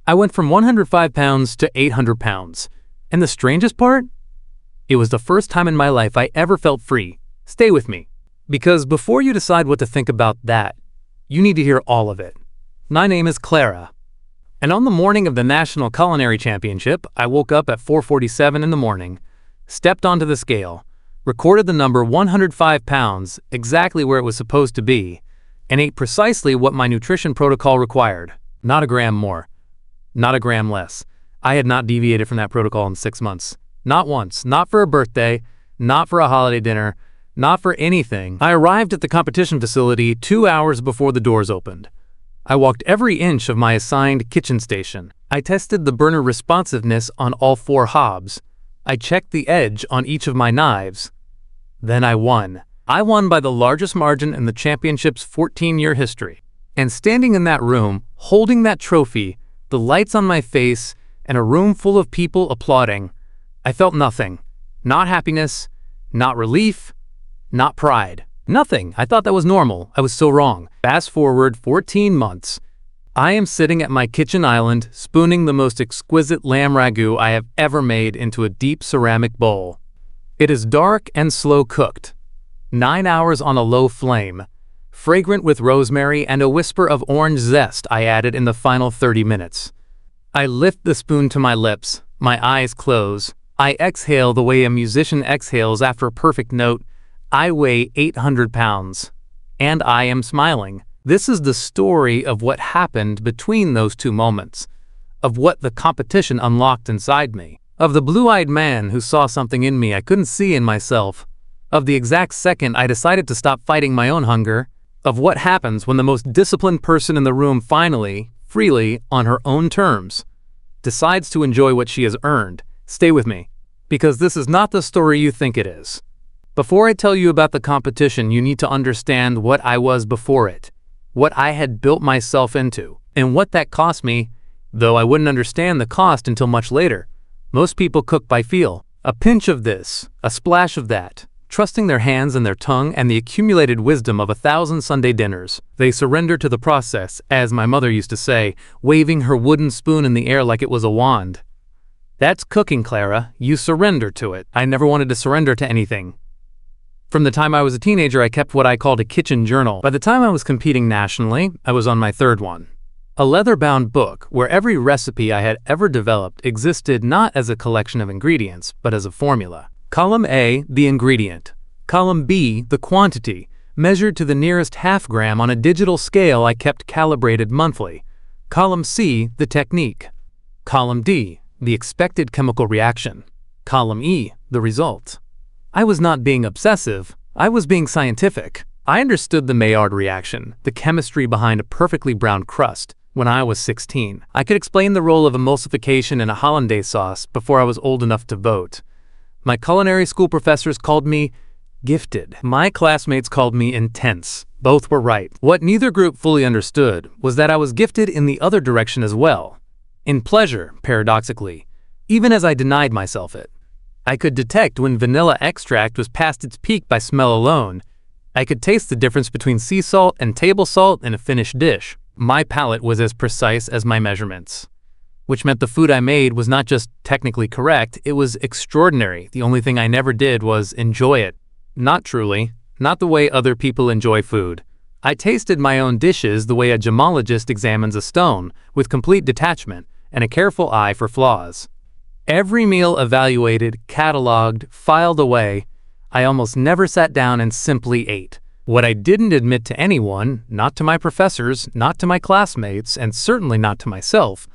I went from 105 pounds to 800 pounds. And the strangest part? It was the first time in my life I ever felt free. Stay with me. Because before you decide what to think about that, you need to hear all of it. My name is Clara. And on the morning of the National Culinary Championship, I woke up at 4:47 in the morning, stepped onto the scale, recorded the number 105 pounds, exactly where it was supposed to be, and ate precisely what my nutrition protocol required. Not a gram more. Not a gram less. I had not deviated from that protocol in 6 months. Not once. Not for a birthday. Not for a holiday dinner. Not for anything. I arrived at the competition facility 2 hours before the doors opened. I walked every inch of my assigned kitchen station. I tested the burner responsiveness on all 4 hobs. I checked the edge on each of my knives. Then I won. I won by the largest margin in the championship's 14-year history. And standing in that room, holding that trophy, the lights on my face, and a room full of people applauding, I felt nothing. Not happiness, not relief, not pride. Nothing. I thought that was normal. I was so wrong. Fast forward 14 months. I am sitting at my kitchen island, spooning the most exquisite lamb ragù I have ever made into a deep ceramic bowl. It is dark and slow cooked. 9 hours on a low flame. Fragrant with rosemary and a whisper of orange zest I added in the final 30 minutes. I lift the spoon to my lips. My eyes close. I exhale the way a musician exhales after a perfect note. I weigh 800 pounds. And I am smiling. This is the story of what happened between those 2 moments, of what the competition unlocked inside me, of the blue-eyed man who saw something in me I couldn't see in myself, of the exact second I decided to stop fighting my own hunger, of what happens when the most disciplined person in the room finally, freely, on her own terms, decides to enjoy what she has earned. Stay with me, because this is not the story you think it is. Before I tell you about the competition, you need to understand what I was before it, what I had built myself into, and what that cost me, though I wouldn't understand the cost until much later. Most people cook by feel. A pinch of this, a splash of that, trusting their hands and their tongue and the accumulated wisdom of 1,000 Sunday dinners. They surrender to the process, as my mother used to say, waving her wooden spoon in the air like it was a wand. That's cooking, Clara. You surrender to it. I never wanted to surrender to anything. From the time I was a teenager, I kept what I called a kitchen journal. By the time I was competing nationally, I was on my 3rd one. A leather-bound book where every recipe I had ever developed existed not as a collection of ingredients, but as a formula. Column A, the ingredient. Column B, the quantity, measured to the nearest half gram on a digital scale I kept calibrated monthly. Column C, the technique. Column D, the expected chemical reaction. Column E, the result. I was not being obsessive, I was being scientific. I understood the Maillard reaction, the chemistry behind a perfectly browned crust, when I was 16. I could explain the role of emulsification in a hollandaise sauce before I was old enough to vote. My culinary school professors called me gifted. My classmates called me intense. Both were right. What neither group fully understood was that I was gifted in the other direction as well. In pleasure, paradoxically, even as I denied myself it. I could detect when vanilla extract was past its peak by smell alone. I could taste the difference between sea salt and table salt in a finished dish. My palate was as precise as my measurements, which meant the food I made was not just technically correct, it was extraordinary. The only thing I never did was enjoy it. Not truly, not the way other people enjoy food. I tasted my own dishes the way a gemologist examines a stone, with complete detachment and a careful eye for flaws. Every meal evaluated, cataloged, filed away, I almost never sat down and simply ate. What I didn't admit to anyone, not to my professors, not to my classmates, and certainly not to myself,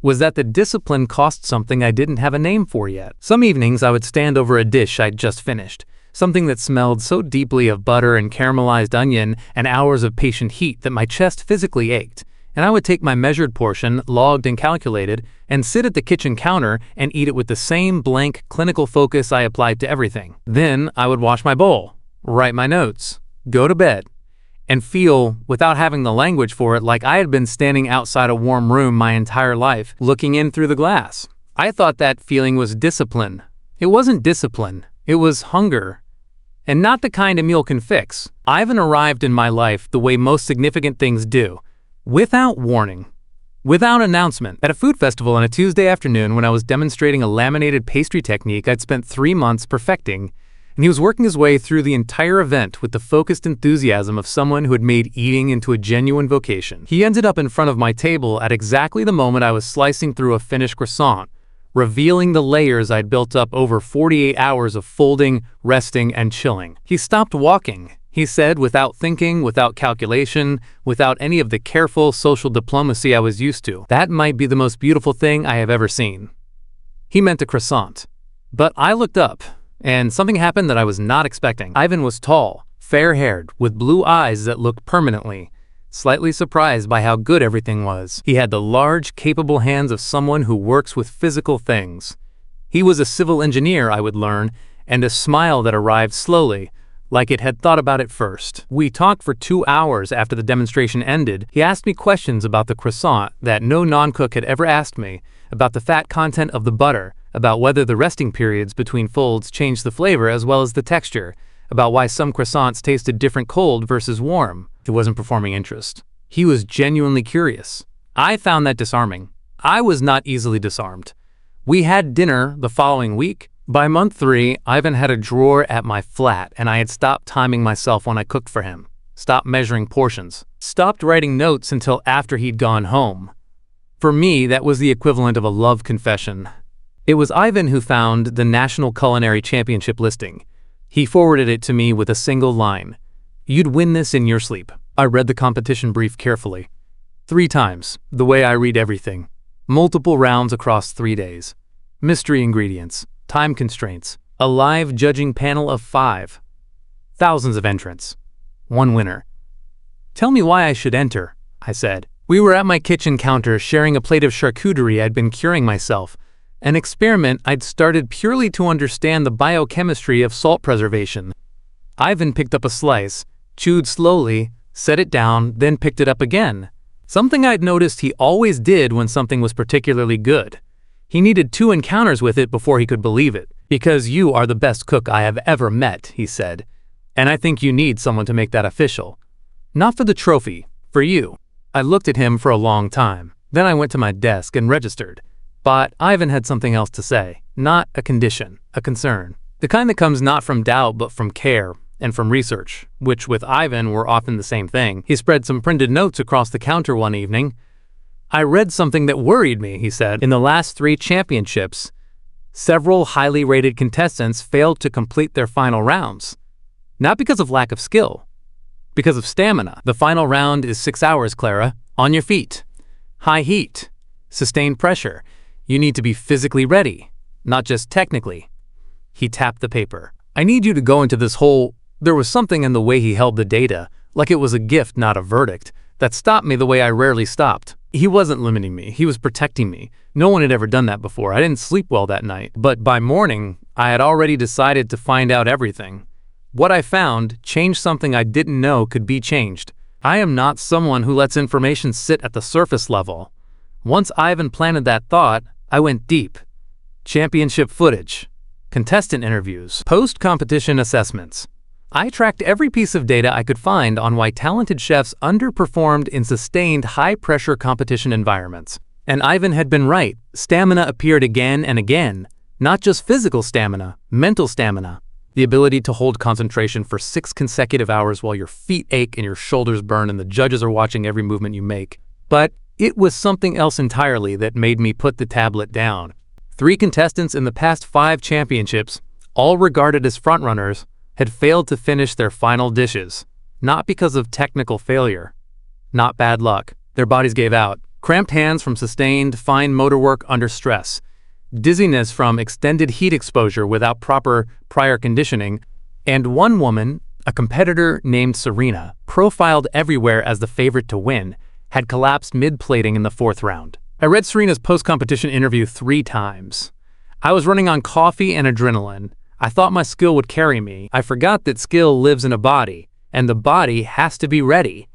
was that the discipline cost something I didn't have a name for yet. Some evenings I would stand over a dish I'd just finished, something that smelled so deeply of butter and caramelized onion and hours of patient heat that my chest physically ached, and I would take my measured portion, logged and calculated, and sit at the kitchen counter and eat it with the same blank, clinical focus I applied to everything. Then I would wash my bowl, write my notes, go to bed, and feel, without having the language for it, like I had been standing outside a warm room my entire life, looking in through the glass. I thought that feeling was discipline. It wasn't discipline, it was hunger. And not the kind a meal can fix. Ivan arrived in my life the way most significant things do, without warning. Without announcement, at a food festival on a Tuesday afternoon when I was demonstrating a laminated pastry technique I'd spent 3 months perfecting, and he was working his way through the entire event with the focused enthusiasm of someone who had made eating into a genuine vocation. He ended up in front of my table at exactly the moment I was slicing through a finished croissant, revealing the layers I'd built up over 48 hours of folding, resting, and chilling. He stopped walking, he said, without thinking, without calculation, without any of the careful social diplomacy I was used to. That might be the most beautiful thing I have ever seen. He meant a croissant. But I looked up, and something happened that I was not expecting. Ivan was tall, fair-haired, with blue eyes that looked permanently, slightly surprised by how good everything was. He had the large, capable hands of someone who works with physical things. He was a civil engineer, I would learn, and a smile that arrived slowly, like it had thought about it first. We talked for 2 hours after the demonstration ended. He asked me questions about the croissant that no non-cook had ever asked me, about the fat content of the butter, about whether the resting periods between folds changed the flavor as well as the texture, about why some croissants tasted different cold versus warm. He wasn't performing interest. He was genuinely curious. I found that disarming. I was not easily disarmed. We had dinner the following week. By month 3, Ivan had a drawer at my flat, and I had stopped timing myself when I cooked for him, stopped measuring portions, stopped writing notes until after he'd gone home. For me, that was the equivalent of a love confession. It was Ivan who found the National Culinary Championship listing. He forwarded it to me with a single line. "You'd win this in your sleep." I read the competition brief carefully. 3 times, the way I read everything. Multiple rounds across 3 days. Mystery ingredients. Time constraints. A live judging panel of 5. Thousands of entrants. 1 winner. "Tell me why I should enter," I said. We were at my kitchen counter sharing a plate of charcuterie I'd been curing myself, an experiment I'd started purely to understand the biochemistry of salt preservation. Ivan picked up a slice, chewed slowly, set it down, then picked it up again. Something I'd noticed he always did when something was particularly good. He needed 2 encounters with it before he could believe it. "Because you are the best cook I have ever met," he said. "And I think you need someone to make that official. Not for the trophy, for you." I looked at him for a long time. Then I went to my desk and registered. But Ivan had something else to say. Not a condition, a concern. The kind that comes not from doubt but from care and from research, which with Ivan were often the same thing. He spread some printed notes across the counter one evening. "I read something that worried me," he said. "In the last 3 championships, several highly rated contestants failed to complete their final rounds. Not because of lack of skill, because of stamina. The final round is 6 hours, Clara, on your feet. High heat, sustained pressure. You need to be physically ready, not just technically." He tapped the paper. "I need you to go into this whole..." There was something in the way he held the data, like it was a gift, not a verdict, that stopped me the way I rarely stopped. He wasn't limiting me, he was protecting me. No one had ever done that before. I didn't sleep well that night. But by morning, I had already decided to find out everything. What I found changed something I didn't know could be changed. I am not someone who lets information sit at the surface level. Once Ivan planted that thought, I went deep. Championship footage, contestant interviews, post-competition assessments. I tracked every piece of data I could find on why talented chefs underperformed in sustained high-pressure competition environments. And Ivan had been right. Stamina appeared again and again. Not just physical stamina, mental stamina. The ability to hold concentration for 6 consecutive hours while your feet ache and your shoulders burn and the judges are watching every movement you make. But it was something else entirely that made me put the tablet down. 3 contestants in the past 5 championships, all regarded as frontrunners, had failed to finish their final dishes, not because of technical failure, not bad luck. Their bodies gave out. Cramped hands from sustained, fine motor work under stress, dizziness from extended heat exposure without proper prior conditioning, and one woman, a competitor named Serena, profiled everywhere as the favorite to win, had collapsed mid-plating in the 4th round. I read Serena's post-competition interview 3 times. I was running on coffee and adrenaline. I thought my skill would carry me. I forgot that skill lives in a body, and the body has to be ready.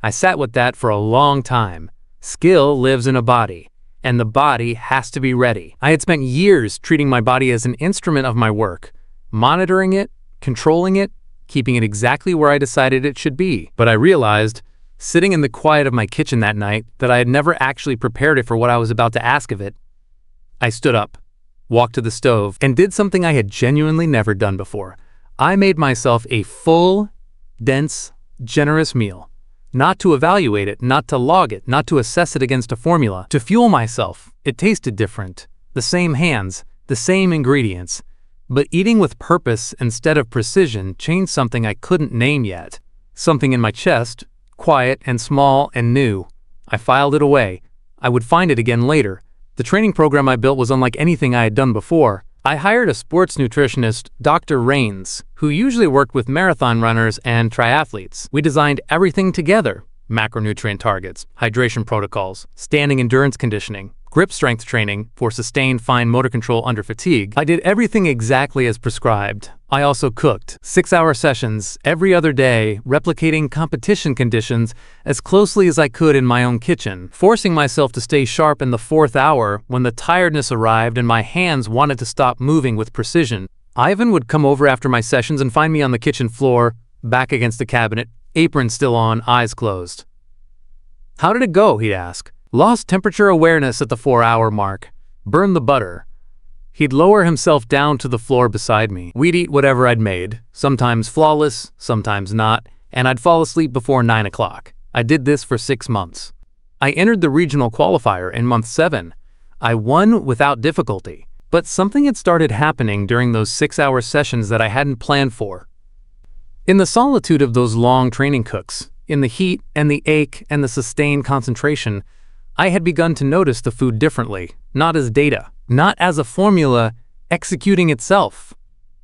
I sat with that for a long time. Skill lives in a body, and the body has to be ready. I had spent years treating my body as an instrument of my work, monitoring it, controlling it, keeping it exactly where I decided it should be. But I realized sitting in the quiet of my kitchen that night that I had never actually prepared it for what I was about to ask of it, I stood up, walked to the stove, and did something I had genuinely never done before. I made myself a full, dense, generous meal. Not to evaluate it, not to log it, not to assess it against a formula. To fuel myself. It tasted different. The same hands, the same ingredients. But eating with purpose instead of precision changed something I couldn't name yet. Something in my chest, quiet and small and new. I filed it away. I would find it again later. The training program I built was unlike anything I had done before. I hired a sports nutritionist, Dr. Rains, who usually worked with marathon runners and triathletes. We designed everything together: macronutrient targets, hydration protocols, standing endurance conditioning, grip strength training for sustained fine motor control under fatigue. I did everything exactly as prescribed. I also cooked 6-hour sessions every other day, replicating competition conditions as closely as I could in my own kitchen, forcing myself to stay sharp in the 4th hour when the tiredness arrived and my hands wanted to stop moving with precision. Ivan would come over after my sessions and find me on the kitchen floor, back against the cabinet, apron still on, eyes closed. "How did it go?" he'd ask. "Lost temperature awareness at the 4-hour mark. Burned the butter." He'd lower himself down to the floor beside me. We'd eat whatever I'd made, sometimes flawless, sometimes not, and I'd fall asleep before 9 o'clock. I did this for 6 months. I entered the regional qualifier in month 7. I won without difficulty, but something had started happening during those 6-hour sessions that I hadn't planned for. In the solitude of those long training cooks, in the heat and the ache and the sustained concentration, I had begun to notice the food differently, not as data, not as a formula executing itself,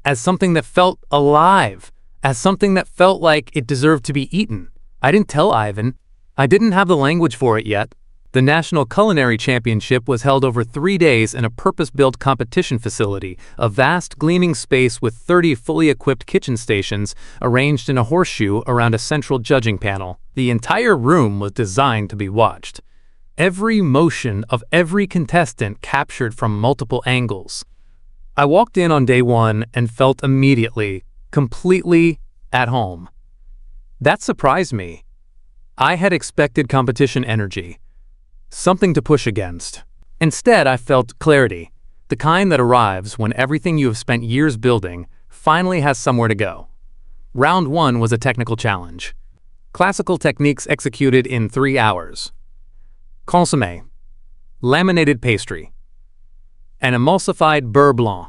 as something that felt alive, as something that felt like it deserved to be eaten. I didn't tell Ivan. I didn't have the language for it yet. The National Culinary Championship was held over 3 days in a purpose-built competition facility, a vast gleaming space with 30 fully equipped kitchen stations arranged in a horseshoe around a central judging panel. The entire room was designed to be watched. Every motion of every contestant captured from multiple angles. I walked in on day 1 and felt immediately, completely at home. That surprised me. I had expected competition energy, something to push against. Instead, I felt clarity, the kind that arrives when everything you have spent years building finally has somewhere to go. Round 1 was a technical challenge. Classical techniques executed in 3 hours. Consommé, laminated pastry, an emulsified beurre blanc,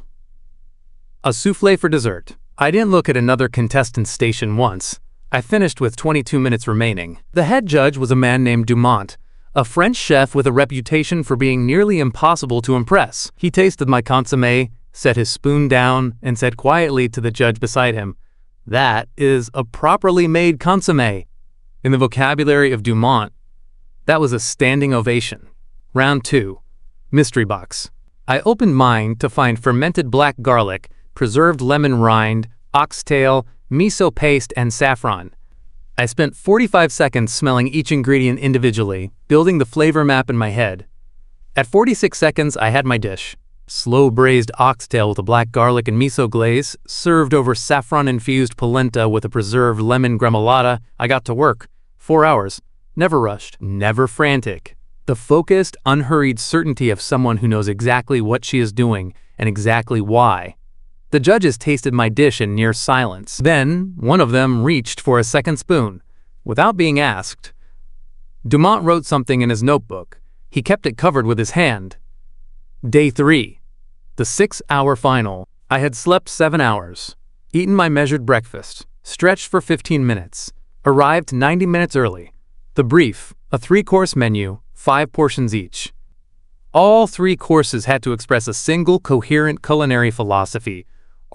a soufflé for dessert. I didn't look at another contestant's station once. I finished with 22 minutes remaining. The head judge was a man named Dumont, a French chef with a reputation for being nearly impossible to impress. He tasted my consommé, set his spoon down, and said quietly to the judge beside him, "That is a properly made consommé." In the vocabulary of Dumont, that was a standing ovation. Round 2. Mystery box. I opened mine to find fermented black garlic, preserved lemon rind, oxtail, miso paste, and saffron. I spent 45 seconds smelling each ingredient individually, building the flavor map in my head. At 46 seconds, I had my dish. Slow braised oxtail with a black garlic and miso glaze, served over saffron-infused polenta with a preserved lemon gremolata. I got to work. 4 hours. Never rushed, never frantic. The focused, unhurried certainty of someone who knows exactly what she is doing and exactly why. The judges tasted my dish in near silence. Then, one of them reached for a second spoon. Without being asked, Dumont wrote something in his notebook. He kept it covered with his hand. Day 3. The 6-hour final. I had slept 7 hours, eaten my measured breakfast, stretched for 15 minutes, arrived 90 minutes early. The brief, a 3-course menu, 5 portions each. All 3 courses had to express a single coherent culinary philosophy,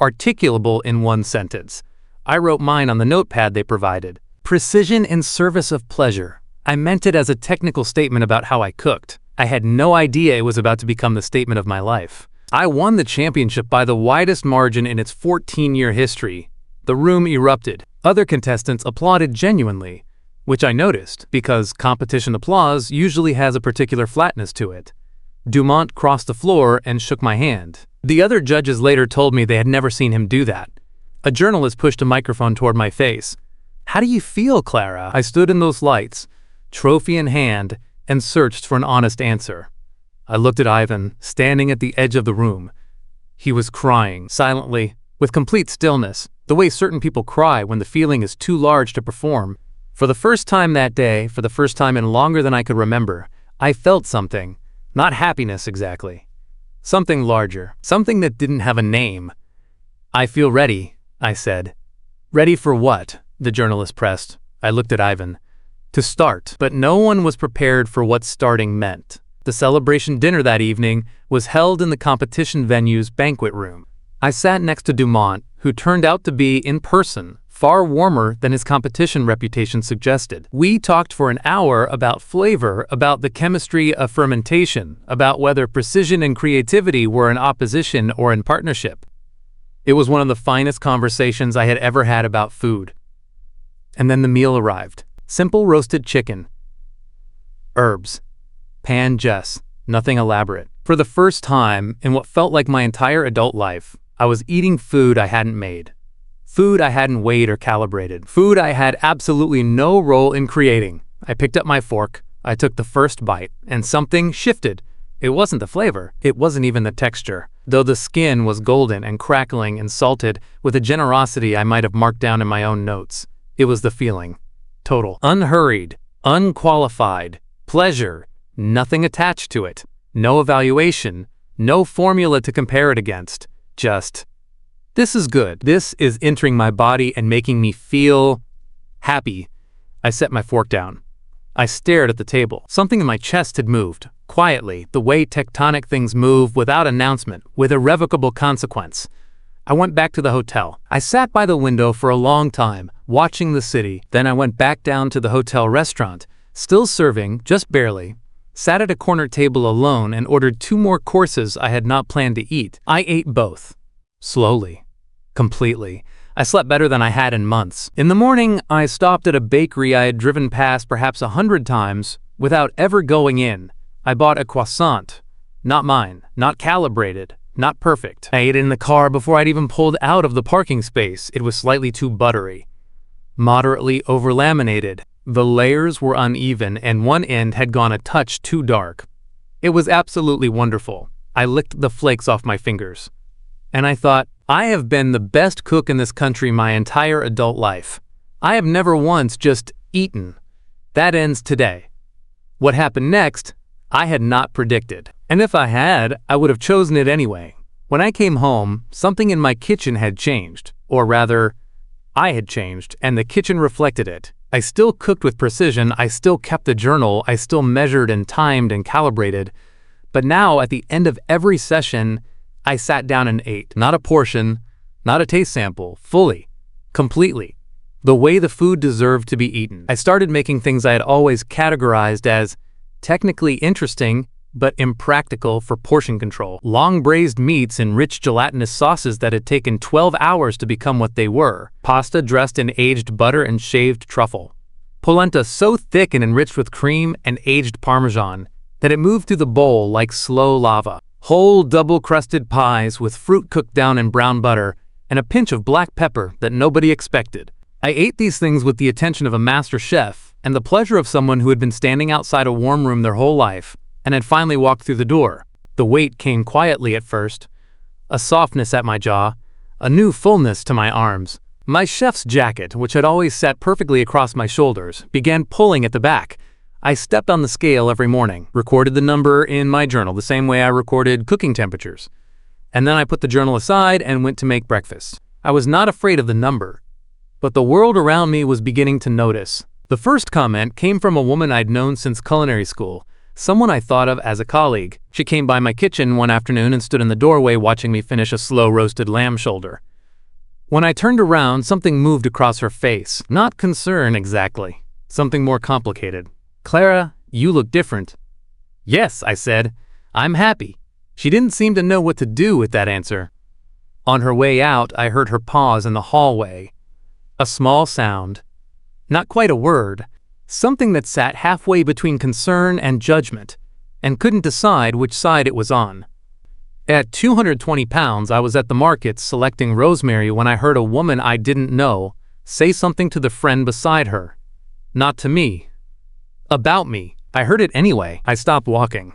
articulable in 1 sentence. I wrote mine on the notepad they provided. Precision in service of pleasure. I meant it as a technical statement about how I cooked. I had no idea it was about to become the statement of my life. I won the championship by the widest margin in its 14-year history. The room erupted. Other contestants applauded genuinely, which I noticed because competition applause usually has a particular flatness to it. Dumont crossed the floor and shook my hand. The other judges later told me they had never seen him do that. A journalist pushed a microphone toward my face. "How do you feel, Clara?" I stood in those lights, trophy in hand, and searched for an honest answer. I looked at Ivan, standing at the edge of the room. He was crying, silently, with complete stillness, the way certain people cry when the feeling is too large to perform. For the first time that day, for the first time in longer than I could remember, I felt something, not happiness exactly. Something larger, something that didn't have a name. "I feel ready," I said. "Ready for what?" the journalist pressed. I looked at Ivan. "To start." But no one was prepared for what starting meant. The celebration dinner that evening was held in the competition venue's banquet room. I sat next to Dumont, who turned out to be, in person, far warmer than his competition reputation suggested. We talked for an hour about flavor, about the chemistry of fermentation, about whether precision and creativity were in opposition or in partnership. It was one of the finest conversations I had ever had about food. And then the meal arrived. Simple roasted chicken. Herbs. Pan just. Nothing elaborate. For the first time, in what felt like my entire adult life, I was eating food I hadn't made. Food I hadn't weighed or calibrated. Food I had absolutely no role in creating. I picked up my fork, I took the first bite, and something shifted. It wasn't the flavor, it wasn't even the texture. Though the skin was golden and crackling and salted with a generosity I might have marked down in my own notes. It was the feeling. Total. Unhurried. Unqualified. Pleasure. Nothing attached to it. No evaluation. No formula to compare it against. Just, this is good. This is entering my body and making me feel happy. I set my fork down. I stared at the table. Something in my chest had moved, quietly, the way tectonic things move without announcement, with irrevocable consequence. I went back to the hotel. I sat by the window for a long time, watching the city. Then I went back down to the hotel restaurant, still serving, just barely. Sat at a corner table alone and ordered 2 more courses I had not planned to eat. I ate both. Slowly. Completely. I slept better than I had in months. In the morning, I stopped at a bakery I had driven past perhaps 100 times without ever going in. I bought a croissant. Not mine. Not calibrated. Not perfect. I ate it in the car before I'd even pulled out of the parking space. It was slightly too buttery. Moderately over-laminated. The layers were uneven and one end had gone a touch too dark. It was absolutely wonderful. I licked the flakes off my fingers. And I thought, I have been the best cook in this country my entire adult life. I have never once just eaten. That ends today. What happened next, I had not predicted. And if I had, I would have chosen it anyway. When I came home, something in my kitchen had changed. Or rather, I had changed, and the kitchen reflected it. I still cooked with precision, I still kept the journal, I still measured and timed and calibrated. But now, at the end of every session, I sat down and ate. Not a portion, not a taste sample, fully, completely. The way the food deserved to be eaten. I started making things I had always categorized as technically interesting, but impractical for portion control. Long braised meats in rich gelatinous sauces that had taken 12 hours to become what they were. Pasta dressed in aged butter and shaved truffle. Polenta so thick and enriched with cream and aged Parmesan that it moved through the bowl like slow lava. Whole double-crusted pies with fruit cooked down in brown butter and a pinch of black pepper that nobody expected. I ate these things with the attention of a master chef and the pleasure of someone who had been standing outside a warm room their whole life and had finally walked through the door. The weight came quietly at first, a softness at my jaw, a new fullness to my arms. My chef's jacket, which had always sat perfectly across my shoulders, began pulling at the back. I stepped on the scale every morning, recorded the number in my journal the same way I recorded cooking temperatures. And then I put the journal aside and went to make breakfast. I was not afraid of the number, but the world around me was beginning to notice. The first comment came from a woman I'd known since culinary school, someone I thought of as a colleague. She came by my kitchen one afternoon and stood in the doorway watching me finish a slow-roasted lamb shoulder. When I turned around, something moved across her face. Not concern exactly. Something more complicated. "Clara, you look different." "Yes," I said. "I'm happy." She didn't seem to know what to do with that answer. On her way out, I heard her pause in the hallway. A small sound. Not quite a word. Something that sat halfway between concern and judgment, and couldn't decide which side it was on. At 220 pounds, I was at the market selecting rosemary when I heard a woman I didn't know, Say something to the friend beside her. Not to me. About me. I heard it anyway. I stopped walking.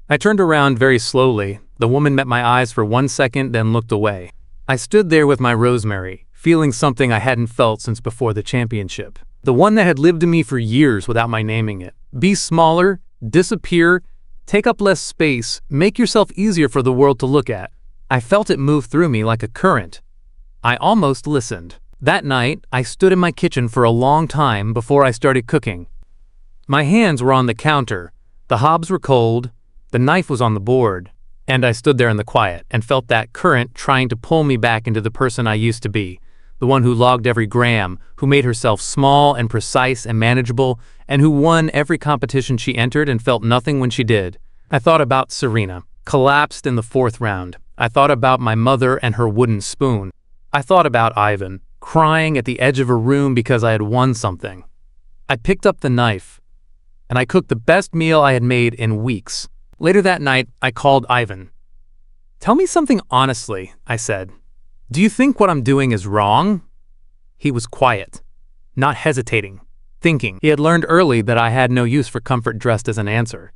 I turned around very slowly. The woman met my eyes for 1 second, then looked away. I stood there with my rosemary, feeling something I hadn't felt since before the championship. The one that had lived in me for years without my naming it. Be smaller, disappear, take up less space, make yourself easier for the world to look at. I felt it move through me like a current. I almost listened. That night, I stood in my kitchen for a long time before I started cooking. My hands were on the counter, the hobs were cold, the knife was on the board, and I stood there in the quiet and felt that current trying to pull me back into the person I used to be, the one who logged every gram, who made herself small and precise and manageable, and who won every competition she entered and felt nothing when she did. I thought about Serena, collapsed in the 4th round. I thought about my mother and her wooden spoon. I thought about Ivan, crying at the edge of a room because I had won something. I picked up the knife, and I cooked the best meal I had made in weeks. Later that night, I called Ivan. "Tell me something honestly," I said. "Do you think what I'm doing is wrong?" He was quiet, not hesitating, thinking. He had learned early that I had no use for comfort dressed as an answer.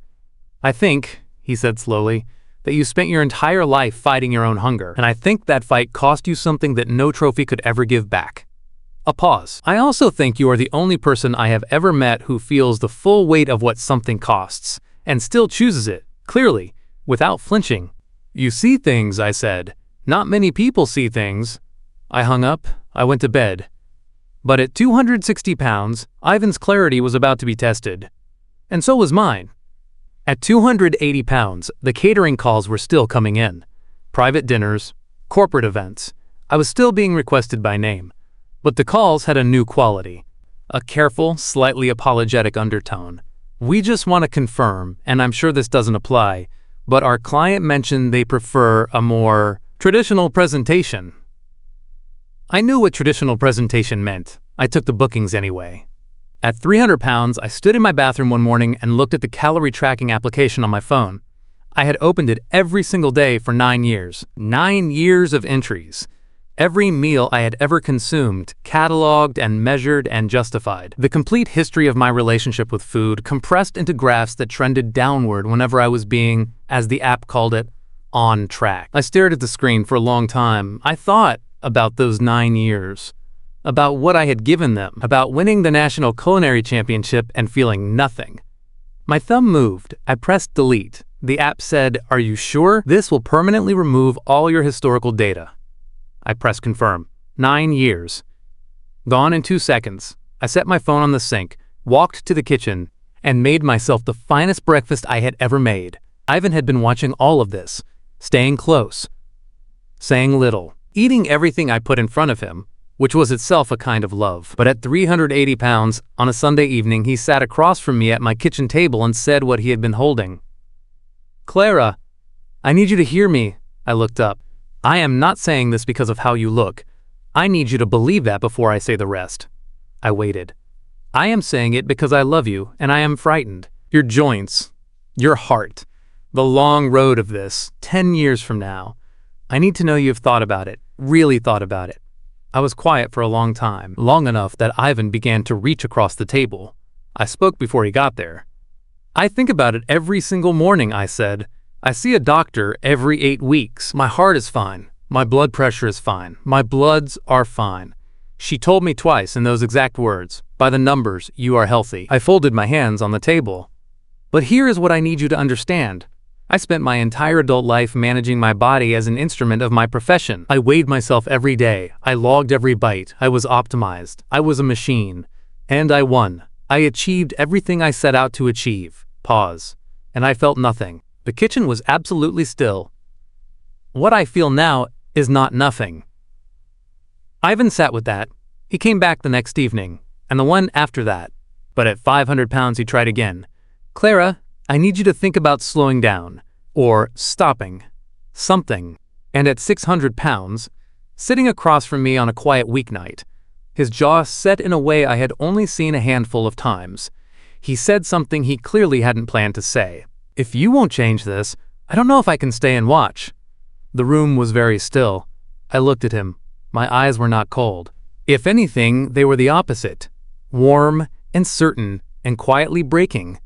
"I think," he said slowly, "that you spent your entire life fighting your own hunger, and I think that fight cost you something that no trophy could ever give back." A pause. "I also think you are the only person I have ever met who feels the full weight of what something costs, and still chooses it, clearly, without flinching." "You see things," I said. "Not many people see things." I hung up. I went to bed. But at 260 pounds, Ivan's clarity was about to be tested. And so was mine. At 280 pounds, the catering calls were still coming in. Private dinners, corporate events. I was still being requested by name. But the calls had a new quality. A careful, slightly apologetic undertone. "We just want to confirm, and I'm sure this doesn't apply, but our client mentioned they prefer a more traditional presentation." I knew what traditional presentation meant. I took the bookings anyway. At 300 pounds, I stood in my bathroom one morning and looked at the calorie tracking application on my phone. I had opened it every single day for 9 years. 9 years of entries. Every meal I had ever consumed, cataloged and measured and justified. The complete history of my relationship with food compressed into graphs that trended downward whenever I was being, as the app called it, on track. I stared at the screen for a long time. I thought about those 9 years. About what I had given them, about winning the National Culinary Championship and feeling nothing. My thumb moved. I pressed delete. The app said, "Are you sure? This will permanently remove all your historical data." I pressed confirm. 9 years. Gone in 2 seconds. I set my phone on the sink, walked to the kitchen, and made myself the finest breakfast I had ever made. Ivan had been watching all of this, staying close, saying little, eating everything I put in front of him, which was itself a kind of love. But at 380 pounds, on a Sunday evening, he sat across from me at my kitchen table and said what he had been holding. "Clara, I need you to hear me." I looked up. "I am not saying this because of how you look. I need you to believe that before I say the rest." I waited. "I am saying it because I love you, and I am frightened. Your joints, your heart, the long road of this, 10 years from now. I need to know you've thought about it, really thought about it." I was quiet for a long time, long enough that Ivan began to reach across the table. I spoke before he got there. "I think about it every single morning," I said. "I see a doctor every 8 weeks. My heart is fine. My blood pressure is fine. My bloods are fine." She told me twice in those exact words, "By the numbers, you are healthy." I folded my hands on the table. "But here is what I need you to understand. I spent my entire adult life managing my body as an instrument of my profession. I weighed myself every day. I logged every bite. I was optimized. I was a machine. And I won. I achieved everything I set out to achieve." Pause. And I felt nothing. The kitchen was absolutely still. What I feel now is not nothing. Ivan sat with that. He came back the next evening, and the one after that. But at 500 pounds he tried again. "Clara, I need you to think about slowing down, or stopping, something." And at 600 pounds, sitting across from me on a quiet weeknight, his jaw set in a way I had only seen a handful of times, he said something he clearly hadn't planned to say. "If you won't change this, I don't know if I can stay and watch." The room was very still. I looked at him. My eyes were not cold. If anything, they were the opposite. Warm and certain and quietly breaking.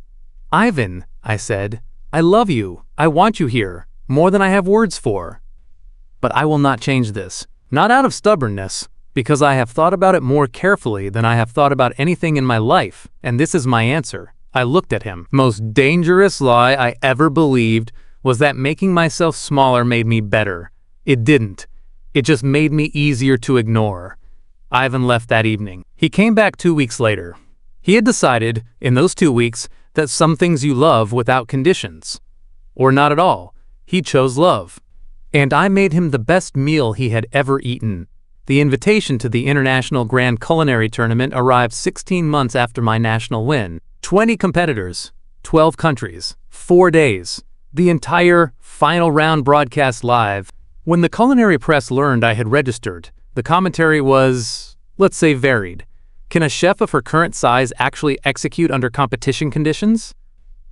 "Ivan," I said, "I love you. I want you here, more than I have words for. But I will not change this. Not out of stubbornness, because I have thought about it more carefully than I have thought about anything in my life, and this is my answer." I looked at him. Most dangerous lie I ever believed was that making myself smaller made me better. It didn't. It just made me easier to ignore. Ivan left that evening. He came back 2 weeks later. He had decided, in those 2 weeks, that some things you love without conditions. Or not at all. He chose love. And I made him the best meal he had ever eaten. The invitation to the International Grand Culinary Tournament arrived 16 months after my national win. 20 competitors, 12 countries, 4 days. The entire final round broadcast live. When the culinary press learned I had registered, the commentary was, let's say, varied. Can a chef of her current size actually execute under competition conditions?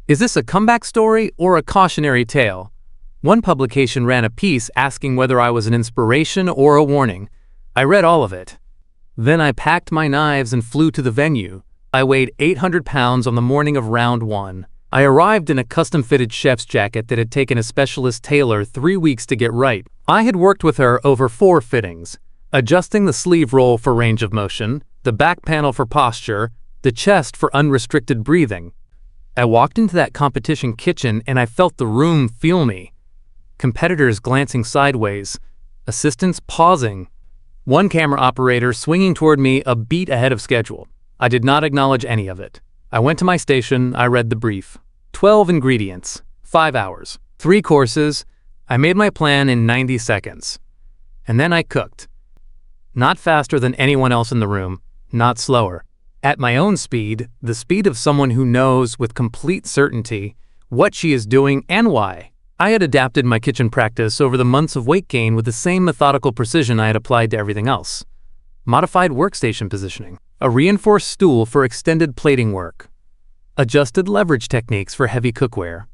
Is this a comeback story or a cautionary tale? One publication ran a piece asking whether I was an inspiration or a warning. I read all of it. Then I packed my knives and flew to the venue. I weighed 800 pounds on the morning of round 1. I arrived in a custom-fitted chef's jacket that had taken a specialist tailor 3 weeks to get right. I had worked with her over 4 fittings, adjusting the sleeve roll for range of motion, the back panel for posture, the chest for unrestricted breathing. I walked into that competition kitchen and I felt the room feel me. Competitors glancing sideways, assistants pausing, one camera operator swinging toward me a beat ahead of schedule. I did not acknowledge any of it. I went to my station, I read the brief. 12 ingredients, 5 hours, 3 courses. I made my plan in 90 seconds. And then I cooked. Not faster than anyone else in the room, not slower. At my own speed, the speed of someone who knows with complete certainty what she is doing and why. I had adapted my kitchen practice over the months of weight gain with the same methodical precision I had applied to everything else. Modified workstation positioning, a reinforced stool for extended plating work, adjusted leverage techniques for heavy cookware.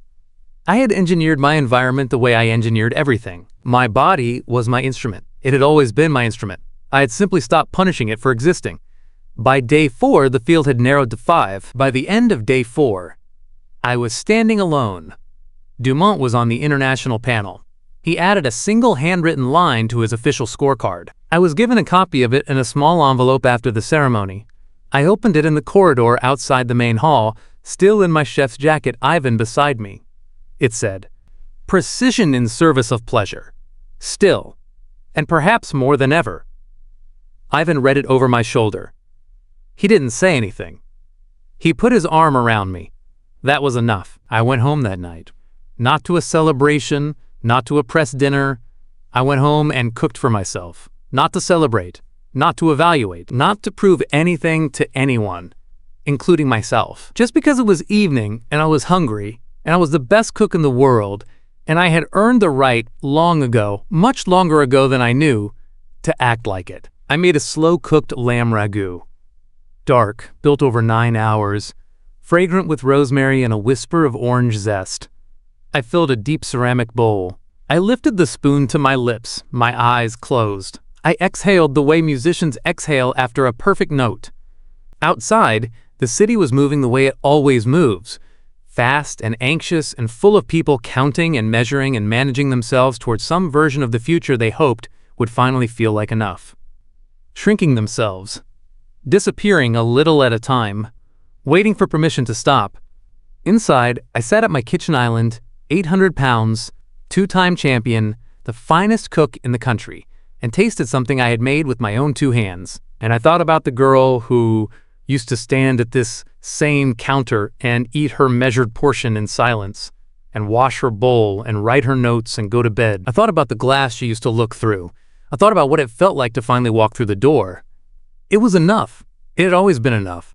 I had engineered my environment the way I engineered everything. My body was my instrument. It had always been my instrument. I had simply stopped punishing it for existing. By day 4, the field had narrowed to 5. By the end of day 4, I was standing alone. Dumont was on the international panel. He added a single handwritten line to his official scorecard. I was given a copy of it in a small envelope after the ceremony. I opened it in the corridor outside the main hall, still in my chef's jacket, Ivan beside me. It said, "Precision in service of pleasure. Still, and perhaps more than ever." Ivan read it over my shoulder. He didn't say anything. He put his arm around me. That was enough. I went home that night. Not to a celebration, not to a press dinner. I went home and cooked for myself. Not to celebrate, not to evaluate, not to prove anything to anyone, including myself. Just because it was evening and I was hungry, and I was the best cook in the world, and I had earned the right long ago, much longer ago than I knew, to act like it. I made a slow-cooked lamb ragù. Dark, built over 9 hours, fragrant with rosemary and a whisper of orange zest. I filled a deep ceramic bowl. I lifted the spoon to my lips, my eyes closed. I exhaled the way musicians exhale after a perfect note. Outside, the city was moving the way it always moves, fast and anxious and full of people counting and measuring and managing themselves towards some version of the future they hoped would finally feel like enough. Shrinking themselves, disappearing a little at a time, waiting for permission to stop. Inside, I sat at my kitchen island, 800 pounds, 2-time champion, the finest cook in the country, and tasted something I had made with my own 2 hands. And I thought about the girl who used to stand at this same counter and eat her measured portion in silence, and wash her bowl and write her notes and go to bed. I thought about the glass she used to look through. I thought about what it felt like to finally walk through the door. It was enough. It had always been enough.